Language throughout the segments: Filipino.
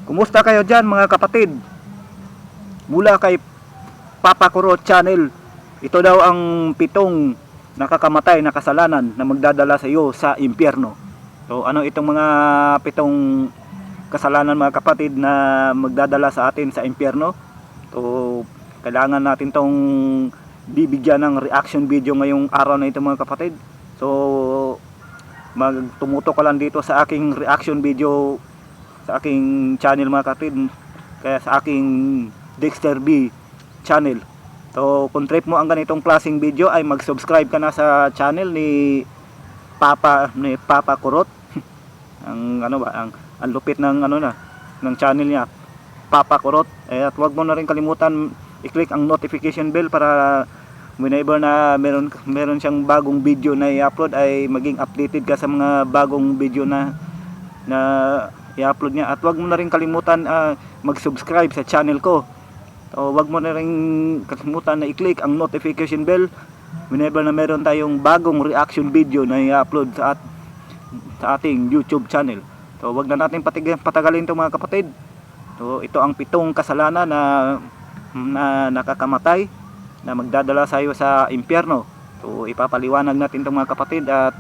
Kumusta kayo dyan mga kapatid? Mula kay Papa Kurot Channel. Ito daw ang 7 nakakamatay na kasalanan na magdadala sa iyo sa impyerno. So ano itong mga 7 kasalanan mga kapatid na magdadala sa atin sa impyerno? So kailangan natin tong bibigyan ng reaction video ngayong araw na ito mga kapatid. So tumutok ka lang dito sa aking reaction video sa aking channel mga kapatid, kaya sa aking Dexter B channel. So kung trip mo ang ganitong klaseng video ay mag-subscribe ka na sa channel ni Papa Kurot. Ang lupit ng ng channel niya, Papa Kurot. At wag mo na rin kalimutan i-click ang notification bell para whenever na meron siyang bagong video na i-upload ay maging updated ka sa mga bagong video na i-upload niya. At wag mo na rin kalimutan mag-subscribe sa channel ko. O wag mo na rin kalimutan na i-click ang notification bell whenever na meron tayong bagong reaction video na i-upload sa ating YouTube channel. So wag na natin patagalin ito mga kapatid. So ito ang 7 kasalanan na nakakamatay na magdadala sa iyo sa impyerno. So ipapaliwanag natin ito mga kapatid at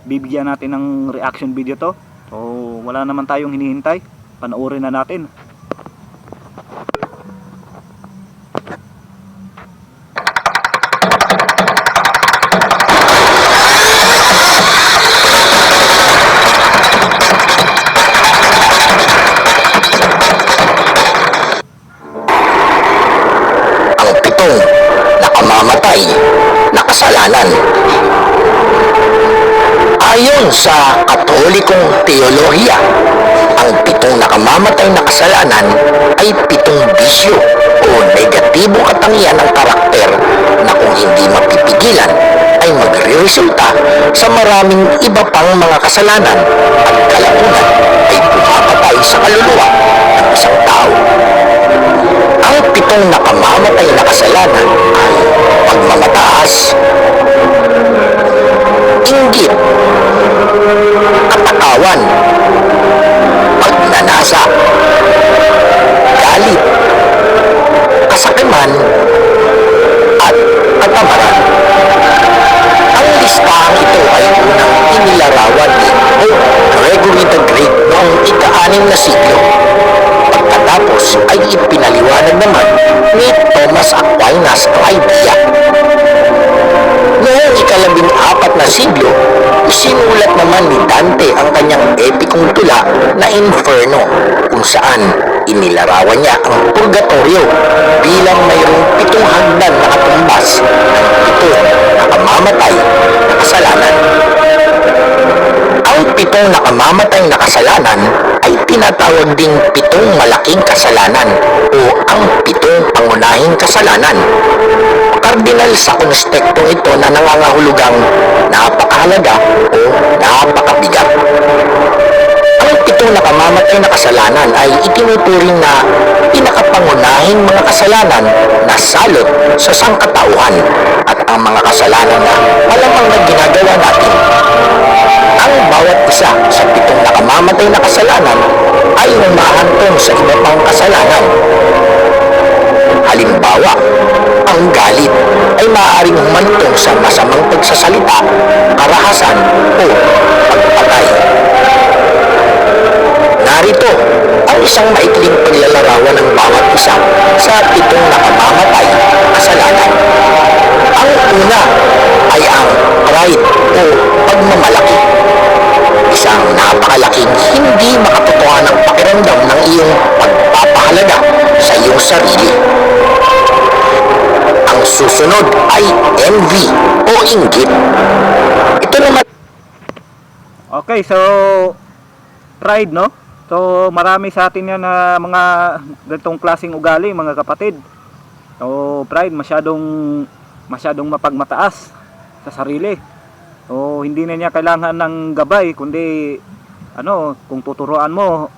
bibigyan natin ng reaction video to. So wala naman tayong hinihintay, panoorin na natin. Ang 7 nakamamatay na kasalanan. Ayon sa Katolikong teolohiya, ang 7 nakamamatay na kasalanan ay 7 bisyo o negatibong katangian ng karakter na kung hindi mapipigilan ay magre-resulta sa maraming iba pang mga kasalanan at kalaunan ay pumapatay sa kaluluwa ng isang tao. Ang 7 nakamamatay na kasalanan ay pagmamataas, inggit, katakawan, pagnanasa, galit, kasakiman, at katamaran. Ang listahang ito ay unang inilarawan ni Pope Gregory the Great noong ika-6 na siglo. Pagkatapos ay ipinaliwanag naman ni Thomas Aquinas ang idea. Noong ika-14 na siglo, isinulat naman ni Dante ang kanyang epikong tula na Inferno, kung saan inilarawan niya ang purgatorio bilang mayroong 7 hagdan na katumbas ng 7 nakamamatay na kasalanan. Ang 7 nakamamatay na kasalanan ay tinatawag ding 7 malaking kasalanan o ang 7 pangunahing kasalanan. Kardinal sa konstektong ito na nangangahulugang napakahalaga o napakabigat. Ang 7 nakamamatay na kasalanan ay itinuturing na pinakapangunahing mga kasalanan na salot sa sangkatauhan at ang mga kasalanan na malamang na ginagawa natin. Ang bawat isa sa 7 nakamamatay na kasalanan ay humahantong sa iba pang kasalanan. Halimbawa, ang galit ay maaaring humantong sa masamang pagsasalita, karahasan o pagpatay. Narito ang isang maikling paglalarawan ng bawat isa sa 7 nakamamatay na kasalanan. Ang una ay ang pride o pagmamalaki. Isang napakalaking hindi makatotohanang pakiramdam ng iyong pagpapahalaga sa iyong sarili. Ang susunod ay envy o inggit. Ito naman. Okay, so pride, no? So marami sa atin yan na mga ganitong klaseng ugali mga kapatid. So pride, masyadong mapagmataas sa sarili. So hindi na niya kailangan ng gabay, kundi kung tuturuan mo,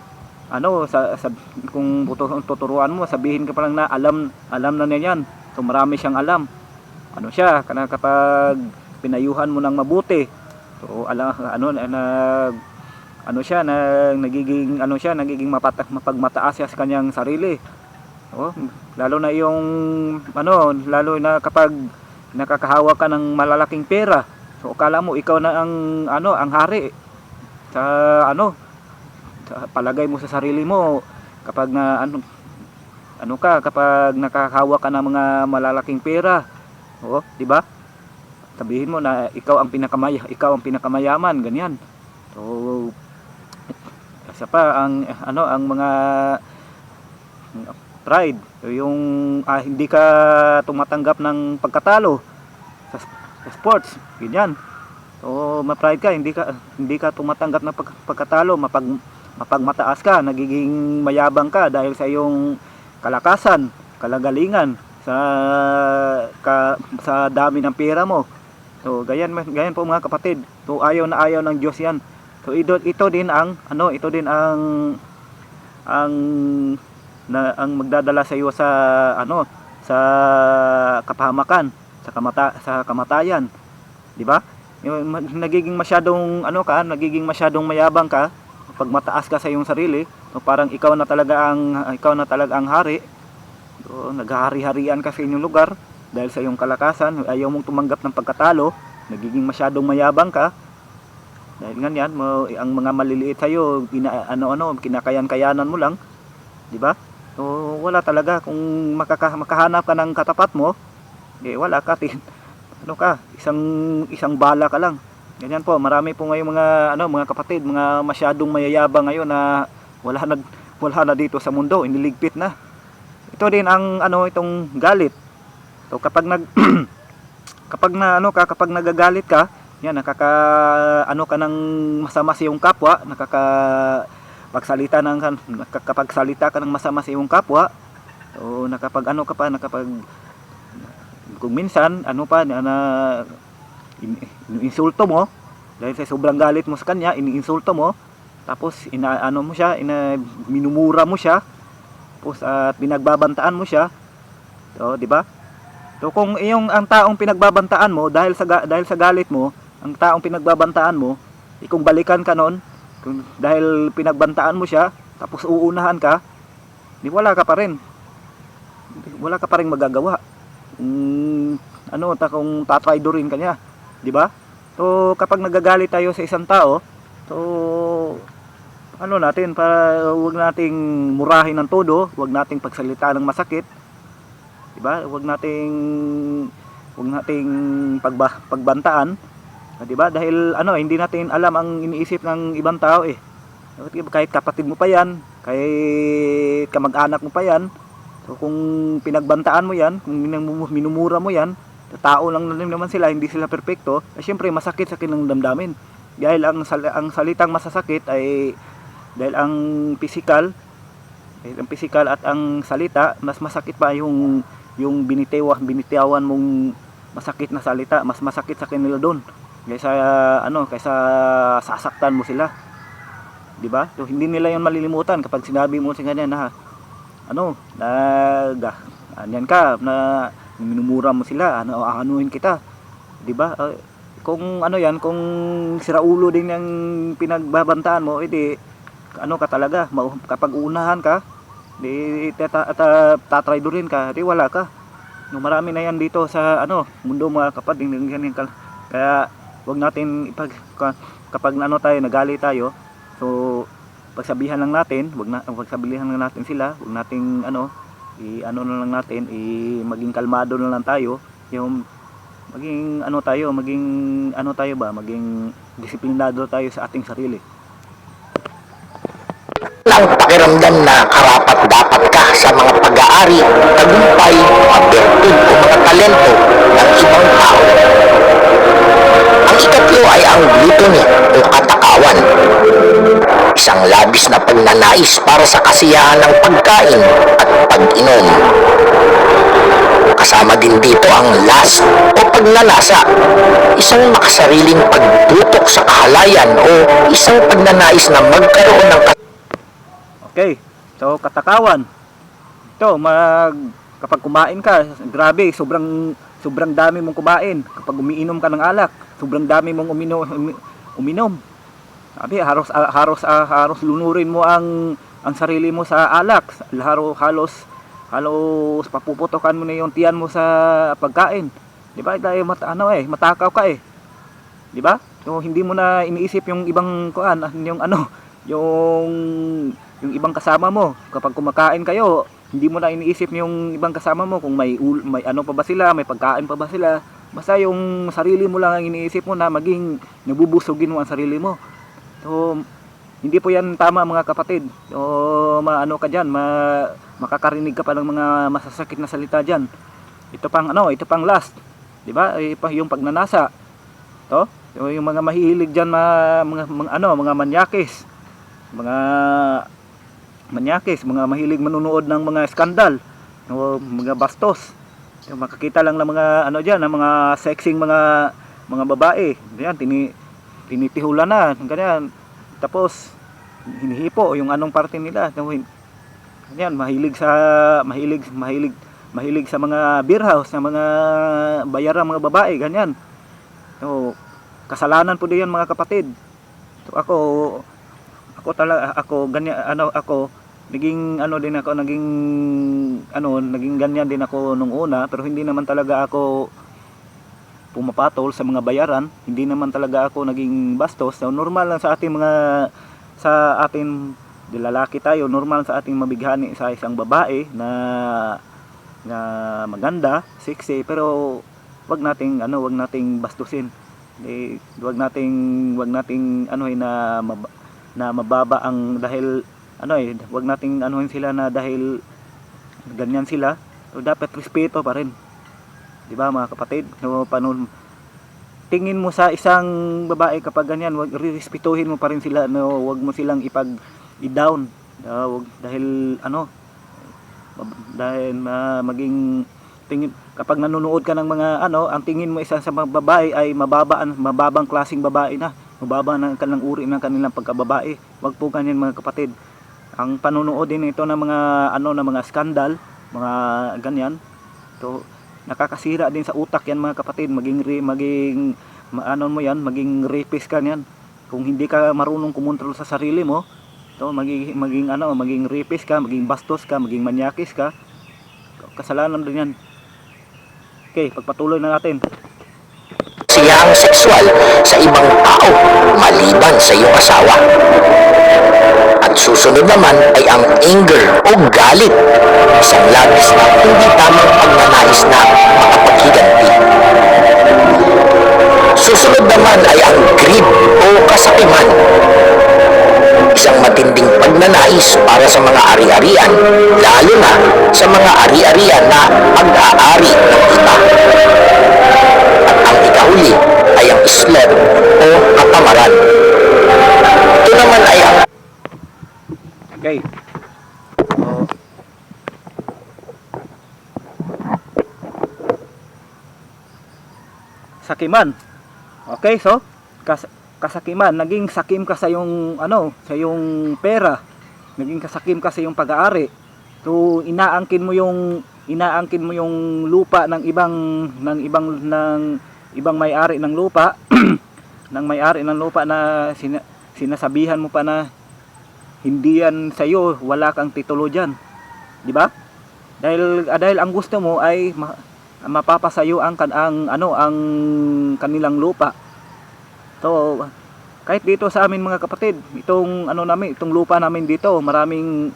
kung tuturuan mo, sabihin ka pa lang na alam na niya yan. So marami siyang alam. Kapag pinayuhan mo ng mabuti, so ano siya na nagiging ano siya, nagiging mapagmataas siya sa kanyang sarili. Oh, lalo na yung ano, lalo na kapag nakakahawa ka ng malalaking pera. So akala mo ikaw na ang ano, ang hari sa ano, sa palagay mo sa sarili mo kapag na ano ka, kapag nakakahawa ka ng mga malalaking pera. Oh, di ba? Sabihin mo na ikaw ang pinakamayaman, ganyan. So isa pa ang ano, ang mga pride, yung hindi ka tumatanggap ng pagkatalo sa sports, ganyan. So ma-pride ka, hindi ka tumatanggap ng pagkatalo, mapagmataas ka, nagiging mayabang ka dahil sa iyong kalakasan, kalagalingan, sa dami ng pera mo. So ganyan po mga kapatid. So ayaw ng Diyos 'yan. So ito din ang ano, ito din ang magdadala sa iyo sa ano, sa kapahamakan, sa kamatayan. 'Di ba? Yung nagiging masyadong ano ka, nagiging masyadong mayabang ka, pag mataas ka sa iyong sarili, so parang ikaw na talaga ang hari. So naghahari-harian ka sa inyong lugar dahil sa iyong kalakasan, ayaw mong tumanggap ng pagkatalo, nagiging masyadong mayabang ka. Dahil ganyan, ang mga maliliit sa iyo, kinakayan-kayanan mo lang, 'di ba? So wala talaga kung makahanap ka ng katapat mo, wala ka ano ka, isang bala ka lang. Ganyan po, marami po ngayong mga kapatid, mga masyadong mayayabang ngayon na wala na dito sa mundo, iniligpit na. Ito din ang itong galit. So kapag kapag nagagalit ka, yan ka ng masama sa iyong kapwa, nakakapagsalita ka ng masama sa iyong kapwa. So kung minsan iniinsulto mo dahil sa sobrang galit mo sa kanya, iniinsulto mo, tapos minumura mo siya, tapos at pinagbabantaan mo siya. So, 'di ba? So kung ang taong pinagbabantaan mo dahil sa galit mo, ang taong pinagbabantaan mo, kung balikan ka noon, dahil pinagbantaan mo siya, tapos uunahan ka, wala ka pa rin. Wala ka pa rin magagawa. Kung tatraidorin ka niya, 'di ba? So kapag nagagalit tayo sa isang tao, so para wag nating murahin ng todo, wag nating pagsalita ng masakit, 'di ba? Wag nating pagbantaan, 'di ba? Dahil hindi natin alam ang iniisip ng ibang tao eh. Kahit kapatid mo pa 'yan, kahit kamag-anak mo pa 'yan. So kung pinagbantaan mo 'yan, kung minumura mo 'yan, tao lang naman sila, hindi sila perpekto, syempre masakit sa kanilang damdamin. Dahil ang salitang masasakit ay dahil ang physical at ang salita, mas masakit pa yung binitawan mong masakit na salita, mas masakit sa kanila doon kaysa sasaktan mo sila, 'di ba? So hindi nila 'yon malilimutan kapag sinabi mo sa ganyan na anyan ka na minumura mo sila, anuhin kita, 'di ba? Kung kung siraulo din yung pinagbabantaan mo, edi ka talaga, kapag unahan ka, di tatraidorin ka, di wala ka. No, marami na yan dito sa mundo mga kapatid, kaya wag natin kapag tayo nagalit tayo, so pagsabihan lang natin, pagsabihan lang natin sila, wag nating na lang natin, maging kalmado na lang tayo, yung maging maging disiplinado tayo sa ating sarili. Ang pakiramdam na karapat-dapat ka sa mga pag-aari, tagumpay, pagbertud o mga talento ng ibang tao. Ang ikatlo ay ang gluttony o katakawan. Isang labis na pagnanais para sa kasiyahan ng pagkain at pag-inom. Kasama din dito ang lust o pagnanasa, isang makasariling pagtutok sa kahalayan o isang pagnanais na magkaroon ng Okay, so katakawan. Ito, kapag kumain ka, grabe, sobrang dami mong kumain. Kapag umiinom ka ng alak, sobrang dami mong uminom. Sabi, halos lunurin mo ang sarili mo sa alak. Halos papuputokan mo na yung tiyan mo sa pagkain. 'Di ba? Dahil matakaw ka eh. 'Di ba? So hindi mo na iniisip yung ibang yung yung ibang kasama mo. Kapag kumakain kayo, hindi mo na iniisip yung ibang kasama mo kung may ano pa ba sila, may pagkain pa ba sila. Basta yung sarili mo lang ang iniisip mo na maging nabubusugin mo ang sarili mo. So, hindi po yan tama mga kapatid. So, ka dyan, makakarinig ka pa ng mga masasakit na salita dyan. Ito pang last. 'Di ba? Yung pagnanasa. To, yung mga mahilig dyan, mga manyakis. Mga mahilig manunood ng mga skandal, mga bastos. Yung makakita lang ng mga ng mga sexing mga babae. Diyan tinitihulan na, ganyan. Tapos hinihipo yung anong parte nila. Ganyan, mahilig sa mga beer house, sa mga bayarang mga babae, ganyan. So, kasalanan po diyan mga kapatid. So, naging ganyan din ako nung una, pero hindi naman talaga ako pumapatol sa mga bayaran, hindi naman talaga ako naging bastos. So, normal lang sa ating lalaki tayo, normal sa ating mabighani sa isang babae na maganda, sexy, pero wag nating bastusin. Wag nating na mababa ang dahil wag nating sila na dahil ganyan sila. So, dapat respeto pa rin. 'Di ba mga kapatid? So, tingin mo sa isang babae kapag ganyan, respetuhin mo pa rin sila, wag mo silang i-down. Maging tingin kapag nanonood ka ng mga ang tingin mo isa sa mga babae ay mababang klaseng babae na, mababa ng kanilang uri ng kanilang pagkababae. Wag po ganyan mga kapatid. Ang panonood din ito ng mga mga skandal, mga ganyan. To nakakasira din sa utak yan mga kapatid. Maging rapist ka niyan. Kung hindi ka marunong kumontrol sa sarili mo, to maging rapist ka, maging bastos ka, maging manyakis ka. Kasalanan din yan. Okay, pagpatuloy na natin. Siyang sexual sa ibang tao maliban sa iyong asawa. At susunod naman ay ang anger o galit, isang labis na hindi tamang pagnanais na makapaghiganti. Susunod naman ay ang greed o kasakiman, isang matinding pagnanais para sa mga ari-arian, lalo na sa mga ari-arian na pag-aari ng iba. At ang ikahuli ay ang sloth o katamaran. Ito naman ay ang Okay. Sakiman. Okay, so kasakiman, naging sakim ka sa yung sa yung pera. Naging kasakim ka sa yung pag-aari. So inaangkin mo yung lupa ng ibang may-ari ng lupa, ng may-ari ng lupa na sinasabihan mo pa na hindi yan sa iyo, wala kang titulo diyan. 'Di ba? Dahil ang gusto mo ay mapapasayo ang kanilang lupa. So, kahit dito sa amin mga kapatid, itong lupa namin dito, maraming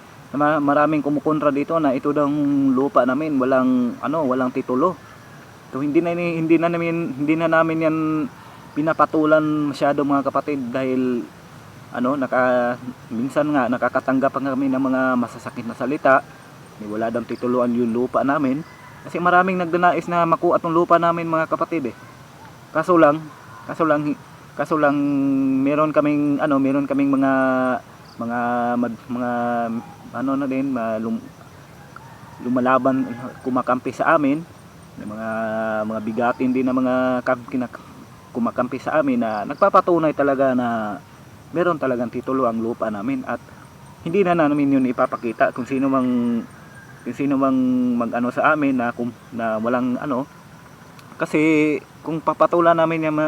kumukontra dito na ito daw lupa namin walang titulo. So hindi na namin yan pinapatulan masyado mga kapatid dahil minsan nga nakakatanggap kami ng mga masasakit na salita. Wala daw tituluan yung lupa namin kasi maraming nagdanais na makuha tong lupa namin mga kapatid eh. Kaso lang meron kaming lumalaban, kumakampi sa amin, mga bigatin din na mga kumakampi sa amin na nagpapatunay talaga na meron talagang titulo ang lupa namin at hindi na namin yun ipapakita kung sino mang sa amin na walang kasi kung papatulan namin yung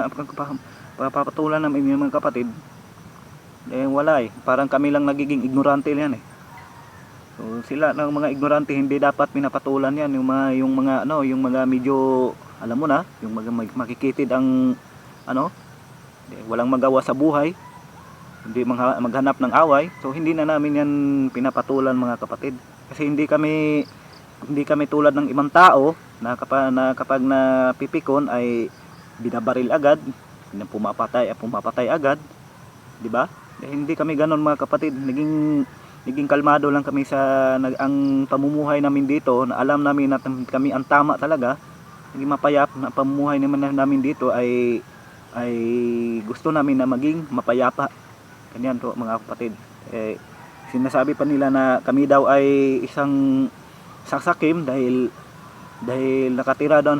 mga kapatid, Wala eh. Parang kami lang nagiging ignorante yan eh. So sila ng mga ignorante, hindi dapat pinapatulan yan, yung mga medyo alam mo na, yung mga makikitid ang walang magawa sa buhay, hindi maghanap ng away. So hindi na namin yan pinapatulan mga kapatid. Kasi hindi kami tulad ng ibang tao na kapag napipikon ay binabaril agad, pumapatay agad, di ba? Hindi kami ganoon mga kapatid. Naging kalmado lang kami ang pamumuhay namin dito, na alam namin na kami ang tama talaga. Naging mapayap na pamumuhay namin dito ay gusto namin na maging mapayapa. Ganyan po mga kapatid. Sinasabi pa nila na kami daw ay isang saksakim dahil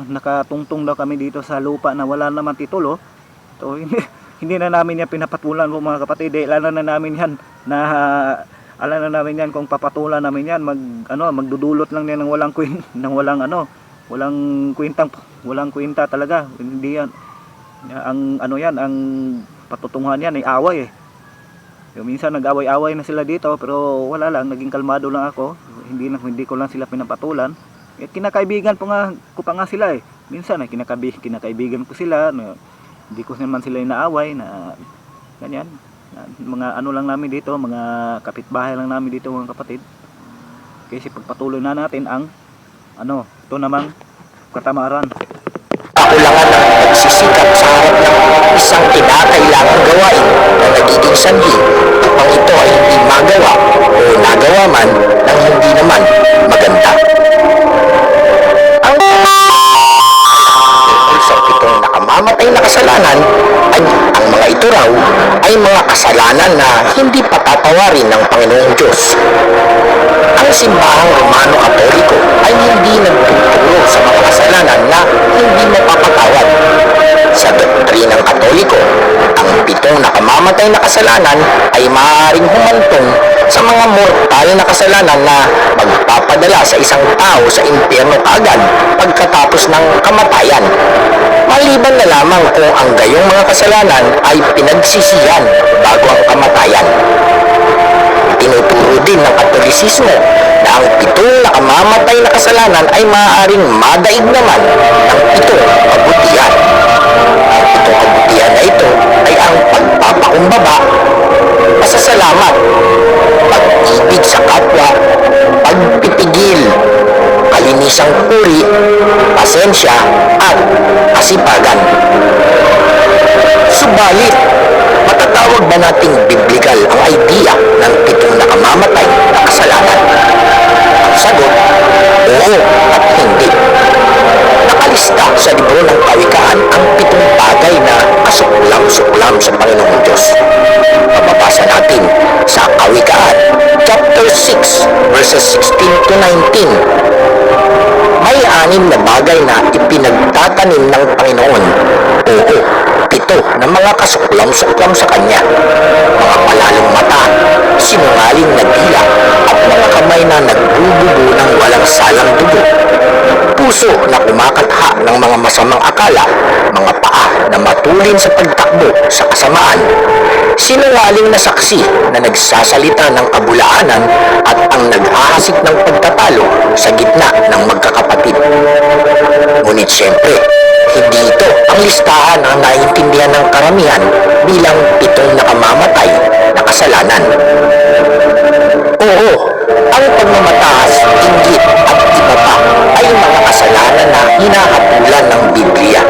nakatungtong daw kami dito sa lupa na wala naman titulo. So hindi na namin yan pinapatulan po mga kapatid. Alam na namin yan kung papatulan namin yan, magdudulot lang yan ng walang kwenta talaga. Hindi yan ang patutunguhan yan ay away eh. Yung minsan nag-away-away na sila dito, pero wala lang, naging kalmado lang ako. Hindi ko lang sila pinapatulan. Kinakaibigan ko pa nga sila eh. Minsan ay kinakaibigan ko sila, hindi ko naman sila inaaway na ganyan. Mga lang namin dito, mga kapitbahay lang namin dito mga kapatid. Kasi pagpatuloy na natin ang ito namang katamaran. Kakulangan ng pagsisikap sa harap ng isang kinakailangang gawain na nagiging sanhi upang ito ay hindi magawa o nagawa man ng hindi naman maganda. Ang sa pitong nakamamatay na kasalanan ay ang mga ito raw ay mga kasalanan na hindi patatawarin ng Panginoong Diyos. Ang simbahang Romano Katoliko ay hindi nagtuturo sa mga kasalanan na hindi mapapatawad. Sa doktrinang Katoliko, ang pitong nakamamatay na kasalanan ay maaaring humantong sa mga mortal na kasalanan na magpapadala sa isang tao sa impyerno kaagad pagkatapos ng kamatayan. Maliban na lamang kung ang gayong mga kasalanan ay pinagsisihan bago ang kamatayan. Tinuturo din ng Katolisismo na ang pitong nakamamatay na kasalanan ay maaaring madaig naman ng pitong kabutihan. Ang pitong kabutihan na ito ay ang pagpapakumbaba, pasasalamat, pag-ibig sa kapwa, pagpipigil, kalinisang puri, pasensya, at kasipagan. Subalit, matatawag ba nating biblikal ang idea ng pitong nakamamatay na kasalanan? Ang sagot, oo at hindi. Nakalista sa libro ng Kawikaan ang pitong bagay na kasuklam-suklam sa Panginoong Diyos. Mababasa natin sa Kawikaan, chapter 6, verses 16 to 19. May 6 na bagay na ipinagtatanim ng Panginoon. Oo, 7 na mga kasuklam-suklam sa Kanya. Mga palalong mata, sinungaling na dila, at mga kamay na nagbububo ng walang salang dugo. Puso na kumakatha ng mga masamang akala, mga paa na matulin sa pagtakbo sa kasamaan. Sinungaling na saksi na nagsasalita ng kabulaanan at ang naghahasik ng pagtatalo sa gitna ng magkakapatid. Ngunit siyempre, hindi ito ang listahan ng naiintindihan ng karamihan bilang 7 nakamamatay na kasalanan. Oo, ang pagmamataas, inggit at iba pa ay mga kasalanan na hinahatulan ng Biblia.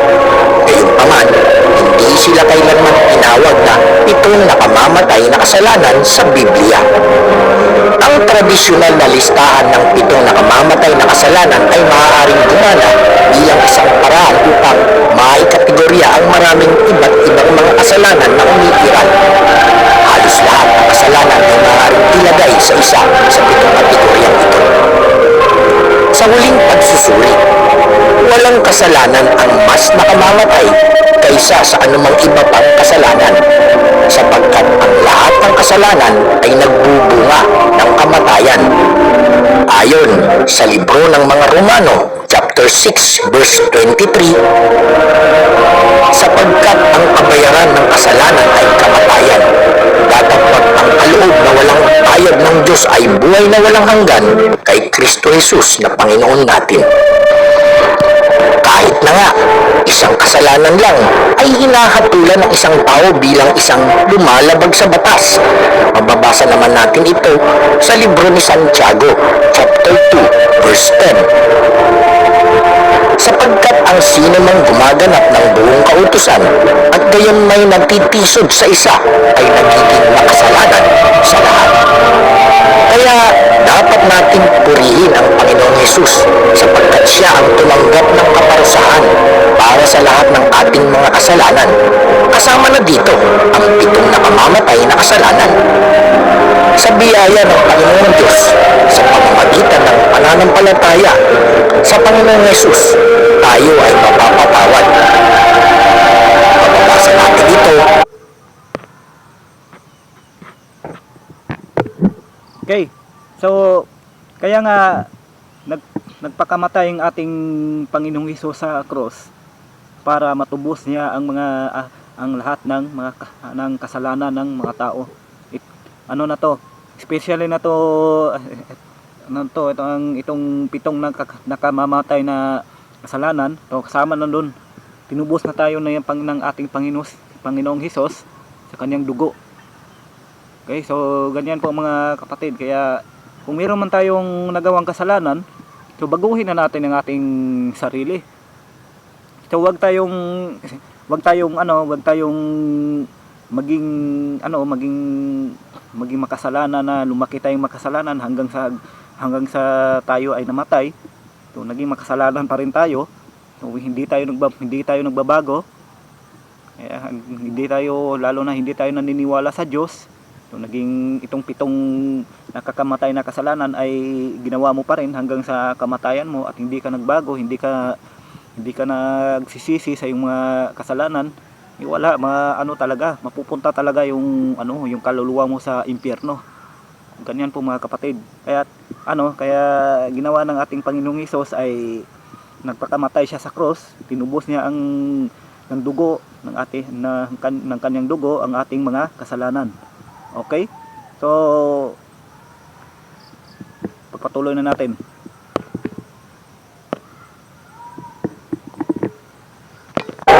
Gayunpaman, hindi sila kailanman tinawag na 7 nakamamatay na kasalanan sa Biblia. Ang tradisyonal na listahan ng 7 nakamamatay na kasalanan ay maaaring gumana bilang isang paraan upang maikategorya ang maraming iba't ibang mga kasalanan na umiiral. Halos lahat ng kasalanan ay maaaring ilagay sa isa sa 7 kategoryang ito. Sa huling pagsusuri, walang kasalanan ang mas nakamamatay kaysa sa anumang iba pang kasalanan, sapagkat ang lahat ng kasalanan ay nagbubunga ng kamatayan. Ayon sa libro ng mga Romano, chapter 6, verse 23, sapagkat ang kabayaran ng kasalanan ay kamatayan, Datapwat ang kaloob na walang bayad ng Diyos ay buhay na walang hanggan kay Kristo Jesus na Panginoon natin. Kahit na nga, isang kasalanan lang ay hinahatulan ng isang tao bilang isang lumalabag sa batas. Mababasa naman natin ito sa libro ni Santiago, chapter 2, verse 10. Sapagkat ang sino mang gumaganap ng buong kautusan at gayon may nagtitisod sa isa ay nagiging makasalanan sa lahat. Kaya dapat natin purihin ang Panginoong Hesus sapagkat siya ang tumanggap ng kaparusahan para sa lahat ng ating mga kasalanan. Kasama na dito ang 7 nakamamatay na kasalanan. Sa biyaya ng Panginoong Diyos, sa pamamagitan ng pananampalataya sa Panginoong Hesus, tayo ay mapapatawad. Mababasa natin ito. Okay. So, kaya nga nagpakamatay ang ating Panginoong Hesus sa cross para matubos niya ang mga ang lahat ng mga ng kasalanan ng mga tao. Ano na to? Especially na to itong 7 nakamamatay na kasalanan. To kasama na doon. Tinubos na tayo ng ating Panginoong Hesus sa kanyang dugo. Okay, so ganyan po mga kapatid. Kaya kung mayroon man tayong nagawang kasalanan, so baguhin na natin ang ating sarili. So wag tayong maging makasalanan na lumaki tayong makasalanan hanggang sa tayo ay namatay. So naging makasalanan pa rin tayo. So hindi tayo nagbabago. Lalo na hindi tayo naniniwala sa Diyos. So, naging itong 7 nakakamatay na kasalanan ay ginawa mo pa rin hanggang sa kamatayan mo at hindi ka nagbago, hindi ka nagsisisi sa iyong mga kasalanan. Wala, mapupunta talaga yung kaluluwa mo sa impyerno. Ganyan po mga kapatid. Kaya ginawa ng ating Panginoong Hesus ay nagpakamatay siya sa cross, tinubos niya ng dugo ng kanyang dugo ang ating mga kasalanan. Okay? So, pagpatuloy na natin.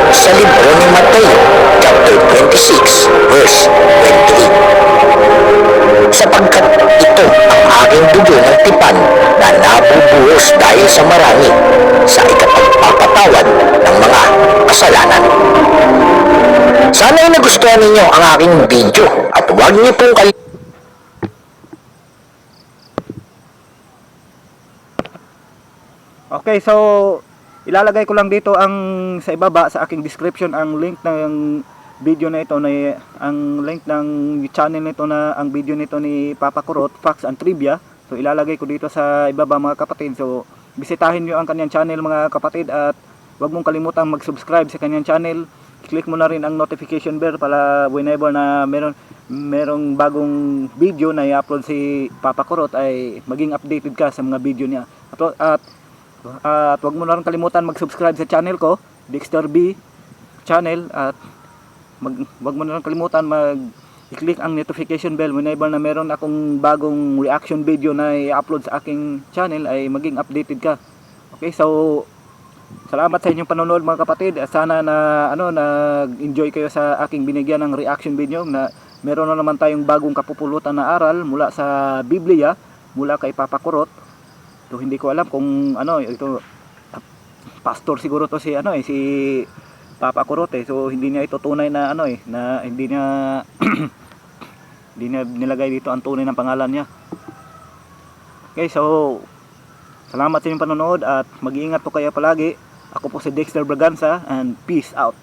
Sa libro ni Mateo, chapter 26, verse 28. Sapagkat ito ang aking dugo ng tipan na nabubuhos dahil sa marami sa ikapagpapatawad ng mga kasalanan. Sana ay nagustuhan ninyo ang aking video at huwag niyo pong Okay, so ilalagay ko lang dito sa ibaba sa aking description ang link ng video na ito ang link ng channel nito ang video nito ni Papa Kurot, Facts and Trivia. So ilalagay ko dito sa ibaba mga kapatid. So bisitahin niyo ang kanyang channel mga kapatid at huwag mong kalimutang mag-subscribe sa kanyang channel. Click mo na rin ang notification bell para whenever na merong bagong video na i-upload si Papa Kurot ay maging updated ka sa mga video niya. At huwag mo na rin kalimutan mag-subscribe sa channel ko, Dexter B channel, at huwag mo na rin kalimutan i-click ang notification bell whenever na meron akong bagong reaction video na i-upload sa aking channel ay maging updated ka. Okay, so salamat sa inyong panonood mga kapatid. Sana nag-enjoy kayo sa aking binigyan ng reaction video na meron na naman tayong bagong kapupulutan na aral mula sa Biblia, mula kay Papa Kurot. So hindi ko alam kung ito pastor siguro to si Papa Kurot So hindi niya ito tunay na na hindi niya hindi niya nilagay dito ang tunay ng pangalan niya. Okay, so salamat sa inyong panonood at mag-iingat po kayo palagi. Ako po si Dexter Braganza and peace out.